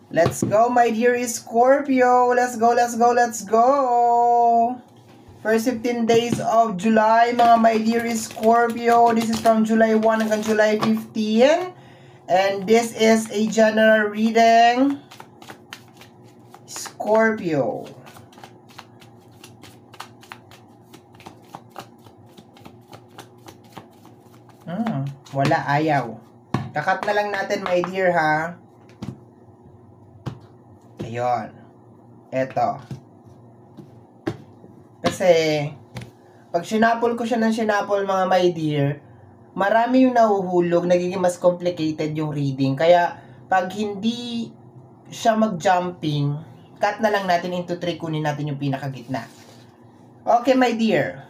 Let's go, my dear Scorpio. Let's go, let's go, let's go. First 15 days of July, mga my dear Scorpio. This is from July 1 hanggang July 15. And this is a general reading. Scorpio. Wala, ayaw. Kakat na lang natin, my dear, ha? Ayun. Eto. Kasi, pag sinapol ko siya ng sinapol, mga my dear, marami yung nahuhulog, nagiging mas complicated yung reading. Kaya, pag hindi siya mag-jumping, cut na lang natin into 3, kunin natin yung pinakagitna. Okay, my dear.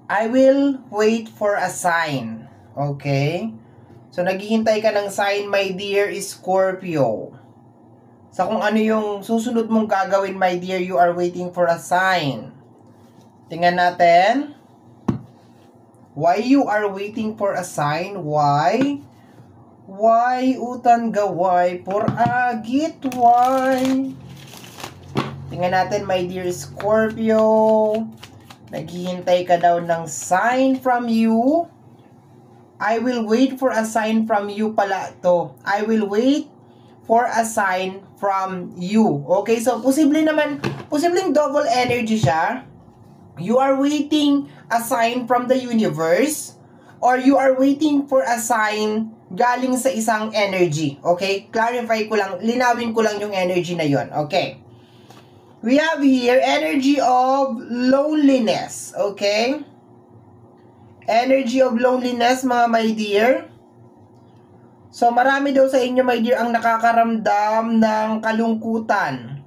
I will wait for a sign. Okay? So, naghihintay ka ng sign, my dear Scorpio. Sa kung ano yung susunod mong gagawin, my dear, you are waiting for a sign. Tingnan natin. Why you are waiting for a sign? Why? Why utan gaway por agit? Why? Tingnan natin, my dear Scorpio. Naghihintay ka daw ng sign from you. I will wait for a sign from you pala to. I will wait for a sign from you. Okay, so posibleng double energy siya. You are waiting a sign from the universe or you are waiting for a sign galing sa isang energy. Okay, clarify ko lang, linawin ko lang yung energy na yon. Okay. We have here energy of loneliness. Okay? Energy of loneliness, mga my dear. So, marami daw sa inyo, my dear, ang nakakaramdam ng kalungkutan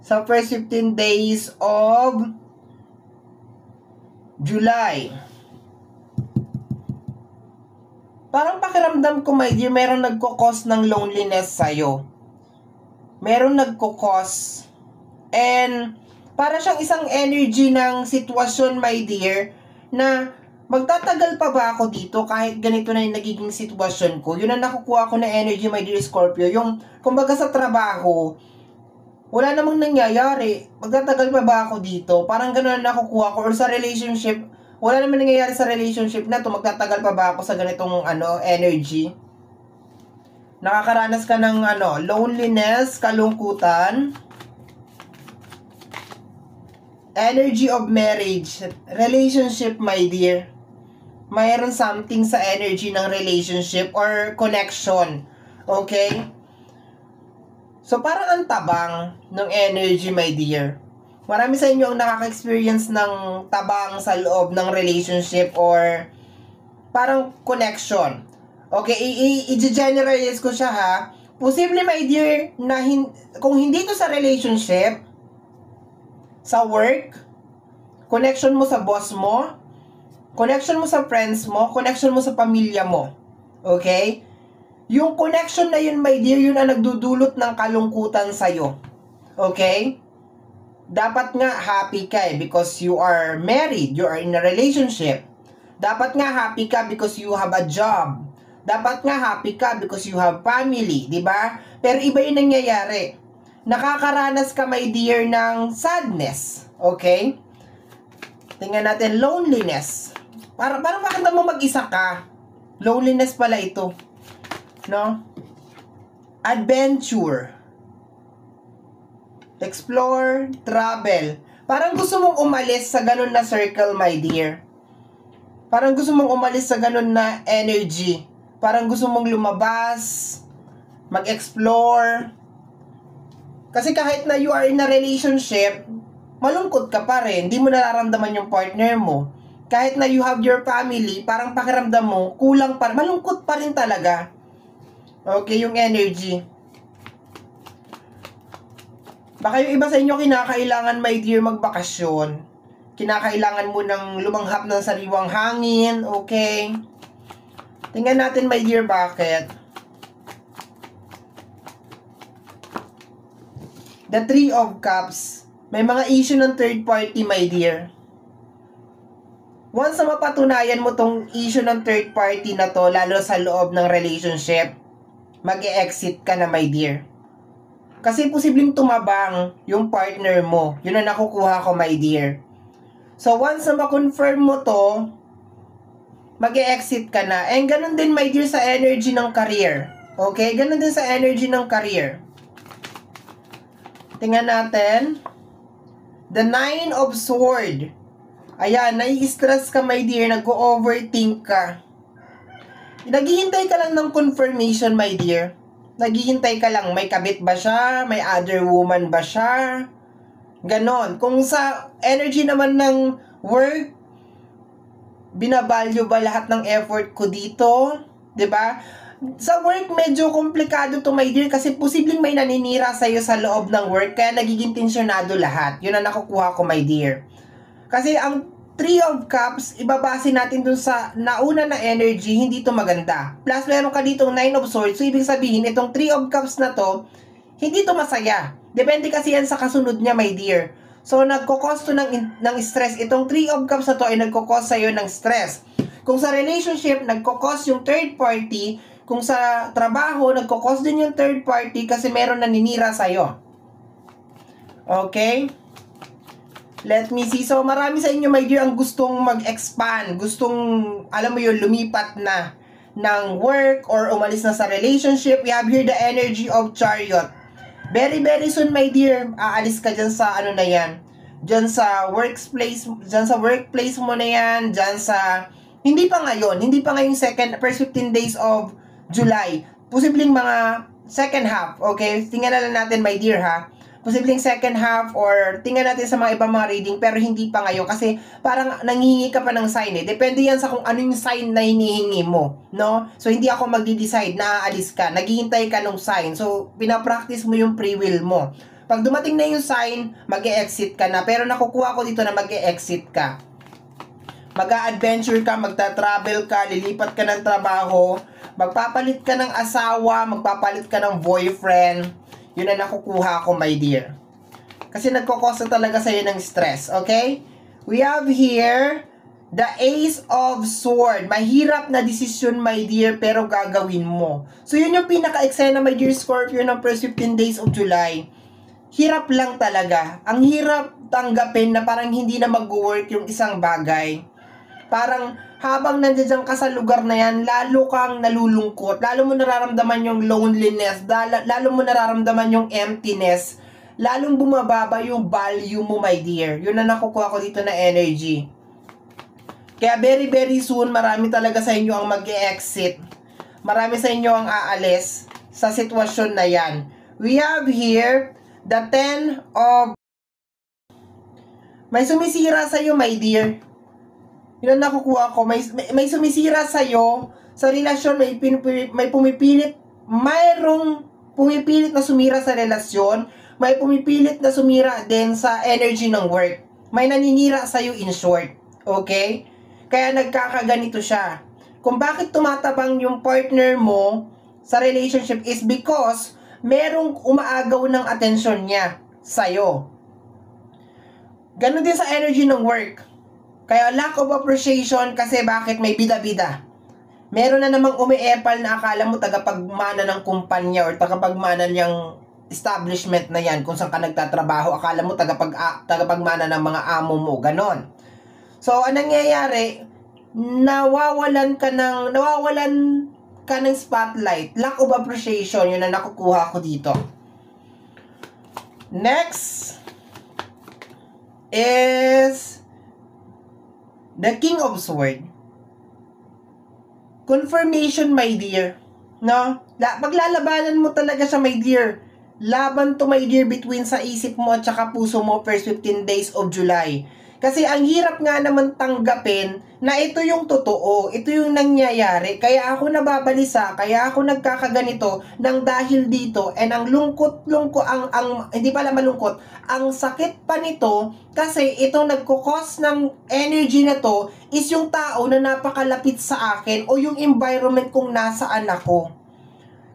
sa first 15 days of July. Parang pakiramdam ko, my dear, meron nagkukos ng loneliness sa'yo. Meron nagkukos. And, para siyang isang energy ng sitwasyon, my dear, na magtatagal pa ba ako dito kahit ganito na yung nagiging sitwasyon ko? Yun ang nakukuha ko na energy, my dear Scorpio. Yung, kumbaga sa trabaho, wala namang nangyayari. Magtatagal pa ba ako dito? Parang gano'n ang nakukuha ko. Or sa relationship, wala namang nangyayari sa relationship na to. Magtatagal pa ba ako sa ganitong energy? Nakakaranas ka ng loneliness, kalungkutan. Energy of marriage, relationship, my dear. Mayroon something sa energy ng relationship or connection. Okay? So, parang ang tabang ng energy, my dear. Marami sa inyo ang nakaka-experience ng tabang sa loob ng relationship or parang connection. Okay, i-generalize ko siya, ha. Posible, my dear, na kung hindi to sa relationship, sa work, connection mo sa boss mo, connection mo sa friends mo, connection mo sa pamilya mo. Okay? Yung connection na yun, my dear, yun ang nagdudulot ng kalungkutan sa'yo. Okay? Dapat nga happy ka because you are married, you are in a relationship. Dapat nga happy ka because you have a job. Dapat nga happy ka because you have family, di ba? Pero iba yung nangyayari. Nakakaranas ka, my dear, ng sadness. Okay? Tingnan natin, loneliness. Parang bakit mo mag-isa ka? Loneliness pala ito. No? Adventure. Explore, travel. Parang gusto mong umalis sa ganun na circle, my dear. Parang gusto mong umalis sa ganun na energy. Parang gusto mong lumabas, mag-explore. Kasi kahit na you are in a relationship, malungkot ka pa rin. Hindi mo nararamdaman yung partner mo. Kahit na you have your family, parang pakiramdam mo, kulang pa, malungkot pa rin talaga. Okay, yung energy. Baka yung iba sa inyo kinakailangan, my dear, magbakasyon. Kinakailangan mo ng lumanghap ng sariwang hangin, okay? Tingnan natin, my dear, bakit. The Three of Cups. May mga issue ng third party, my dear. Once na mapatunayan mo tong issue ng third party na to, lalo sa loob ng relationship, mag-e-exit ka na, my dear. Kasi posibleng tumabang yung partner mo. Yun ang nakukuha ko, my dear. So, once na ma-confirm mo to, mag-e-exit ka na. And ganun din, my dear, sa energy ng career. Okay? Ganun din sa energy ng career. Tingnan natin. The Nine of Swords. Ayan, nai-stress ka, my dear. Nag-overthink ka. Naghihintay ka lang ng confirmation, my dear. Naghihintay ka lang. May kabit ba siya? May other woman ba siya? Ganon. Kung sa energy naman ng work, binavalue ba lahat ng effort ko dito? 'Di ba? Sa work, medyo komplikado to, my dear, kasi posibleng may naninira sa'yo sa loob ng work, kaya nagiging tensyonado lahat. Yun ang nakukuha ko, my dear. Kasi ang Three of Cups, ibabase natin dun sa nauna na energy, hindi to maganda. Plus, meron ka ditong Nine of Swords, so ibig sabihin, itong Three of Cups na to, hindi to masaya. Depende kasi yan sa kasunod niya, my dear. So, nagkukos to ng stress. Itong Three of Cups na to ay nagkukos sa'yo ng stress. Kung sa relationship, nagkukos yung third party. Kung sa trabaho, nagkukos din yung third party kasi meron naninira sa'yo. Okay? Let me see. So, marami sa inyo, my dear, ang gustong mag-expand. Gustong, alam mo yun, lumipat na ng work or umalis na sa relationship. We have here the energy of Chariot. Very, very soon, my dear, aalis ka dyan sa ano na yan. Dyan sa workplace mo na yan. Dyan sa, hindi pa ngayon first 15 days of July. Posibleng mga second half, okay? Tingnan na lang natin, my dear, ha? Posibleng second half or tingnan natin sa mga ibang mga reading pero hindi pa ngayon kasi parang nanghihingi ka pa ng sign eh. Depende yan sa kung ano yung sign na hinihingi mo, no? So, hindi ako magdi-decide na aalis ka. Naghihintay ka ng sign. So, pinapractice mo yung free will mo. Pag dumating na yung sign, mag-e-exit ka na. Pero nakukuha ko dito na mag-e-exit ka. Mag-a-adventure ka, magta-travel ka, lilipat ka ng trabaho, magpapalit ka ng asawa, magpapalit ka ng boyfriend. Yun ang nakukuha ko, my dear. Kasi nagkukos na talaga sa'yo ng stress, okay? We have here the Ace of Swords. Mahirap na desisyon, my dear, pero gagawin mo. So, yun yung pinaka-eksena, my dear Scorpio, ng first 15 days of July. Hirap lang talaga. Ang hirap tanggapin na parang hindi na mag-work yung isang bagay. Parang habang nandiyan ka sa lugar na yan, lalo kang nalulungkot, lalo mo nararamdaman yung loneliness, lalo mo nararamdaman yung emptiness, lalong bumababa yung value mo, my dear. Yun na nakukuha ko dito na energy. Kaya very, very soon, marami talaga sa inyo ang mag-e-exit. Marami sa inyo ang aalis sa sitwasyon na yan. We have here the 10 of... May sumisira sa iyo, my dear. Yun ang nakukuha ko. May sumisira sa'yo sa relasyon, mayroong pumipilit na sumira sa relasyon, may pumipilit na sumira din sa energy ng work. May naninira sa'yo in short. Okay? Kaya nagkakaganito siya. Kung bakit tumatabang yung partner mo sa relationship is because merong umaagaw ng atensyon niya sa'yo. Ganon din sa energy ng work. Kaya lack of appreciation kasi bakit may bida-bida. Meron na namang umiepal na akala mo tagapagmana ng kumpanya or tagapagmana niyang establishment na yan kung saan ka nagtatrabaho. Akala mo tagapagmana ng mga amo mo. Ganon. So, anong nangyayari? Nawawalan ka ng spotlight. Lack of appreciation. Yun ang nakukuha ko dito. Next is the King of Swords. Confirmation, my dear. No? Paglalabanan mo talaga siya, my dear. Laban to, my dear, between sa isip mo at saka puso mo first 15 days of July. Kasi ang hirap nga naman tanggapin na ito yung totoo, ito yung nangyayari. Kaya ako nababalisa, kaya ako nagkakaganito nang dahil dito. And ang hindi pala malungkot, ang sakit pa nito kasi itong nagkukos ng energy na to is yung tao na napakalapit sa akin o yung environment kung nasaan ako.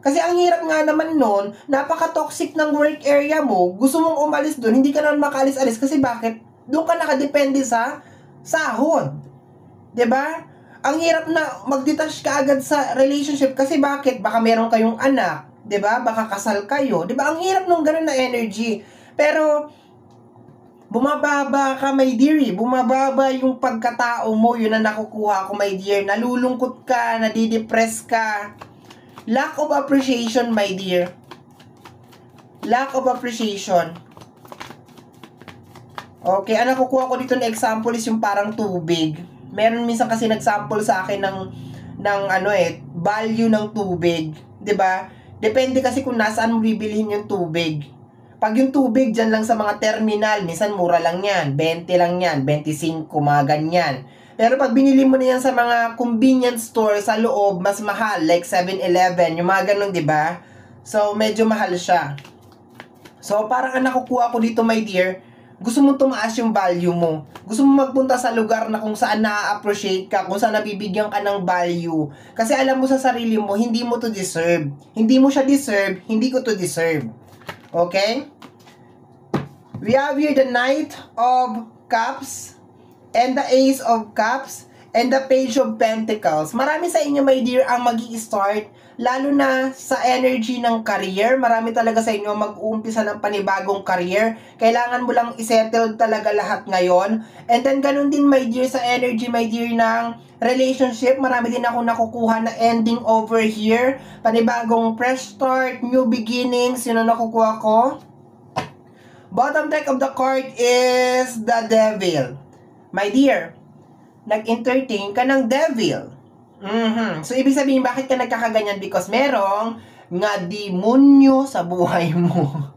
Kasi ang hirap nga naman nun, napaka-toxic ng work area mo, gusto mong umalis dun, hindi ka naman makaalis-alis kasi bakit? Doon ka nakadepende sa sahod. 'Di ba? Ang hirap na mag-detach ka agad sa relationship kasi bakit? Baka meron kayong anak, 'Diba? Baka kasal kayo. 'Diba? Ang hirap nung ganun na energy. Pero, bumababa ka, my dear. Bumababa yung pagkatao mo. Yun ang nakukuha ko, my dear. Nalulungkot ka, nadidepress ka. Lack of appreciation, my dear. Lack of appreciation. Okay, ang nakukuha ko dito na example is yung parang tubig. Meron minsan kasi nag-sample sa akin ng value ng tubig. 'Di ba? Depende kasi kung nasaan mo bibilhin yung tubig. Pag yung tubig dyan lang sa mga terminal, minsan mura lang yan. 20 lang yan, 25, mga ganyan. Pero pag binili mo na yan sa mga convenience store sa loob, mas mahal. Like 7-Eleven, yung mga ganun, di ba? So, medyo mahal siya. So, parang ang nakukuha ko dito, my dear, gusto mo tumaas yung value mo. Gusto mo magpunta sa lugar na kung saan na-appreciate ka, kung saan nabibigyan ka ng value. Kasi alam mo sa sarili mo, hindi mo to deserve. Hindi mo siya deserve, hindi ko to deserve. Okay? We have here the Knight of Cups and the Ace of Cups and the Page of Pentacles. Marami sa inyo, my dear, ang magi-start, lalo na sa energy ng career. Marami talaga sa inyo mag-uumpisa ng panibagong career. Kailangan mo lang isettle talaga lahat ngayon. And then, ganun din, my dear, sa energy, my dear, ng relationship. Marami din ako nakukuha na ending over here. Panibagong fresh start, new beginnings. Yun ang nakukuha ko. Bottom deck of the card is the Devil. My dear, nag-entertain ka ng devil. So, ibig sabihin, bakit ka nagkakaganyan? Because merong nga demonyo sa buhay mo.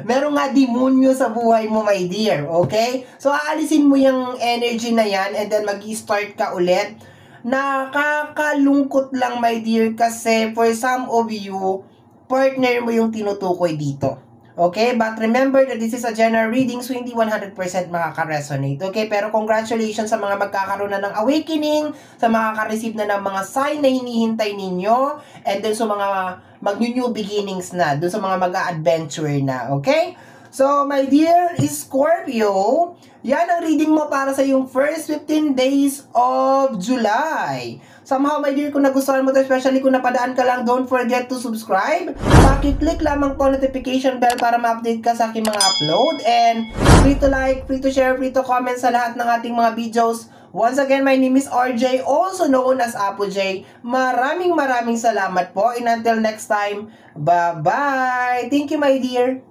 Merong nga demonyo sa buhay mo, my dear. Okay? So, aalisin mo yung energy na yan and then mag-i-start ka ulit. Nakakalungkot lang, my dear, kasi for some of you, partner mo yung tinutukoy dito. Okay? But remember that this is a general reading, so hindi 100% makaka-resonate. Okay? Pero congratulations sa mga magkakaroon na ng awakening, sa makaka-receive na ng mga sign na hinihintay ninyo, and then sa mga mag-new beginnings na, dun sa mga mag-a-adventure na. Okay? So, my dear Scorpio, yan ang reading mo para sa yung first 15 days of July. Somehow, my dear, kung nagustuhan mo to, especially kung napadaan ka lang, don't forget to subscribe. Paki-click lamang po notification bell para ma-update ka sa aking mga upload. And free to like, free to share, free to comment sa lahat ng ating mga videos. Once again, my name is RJ, also known as Apo J. Maraming salamat po. And until next time, bye-bye. Thank you, my dear.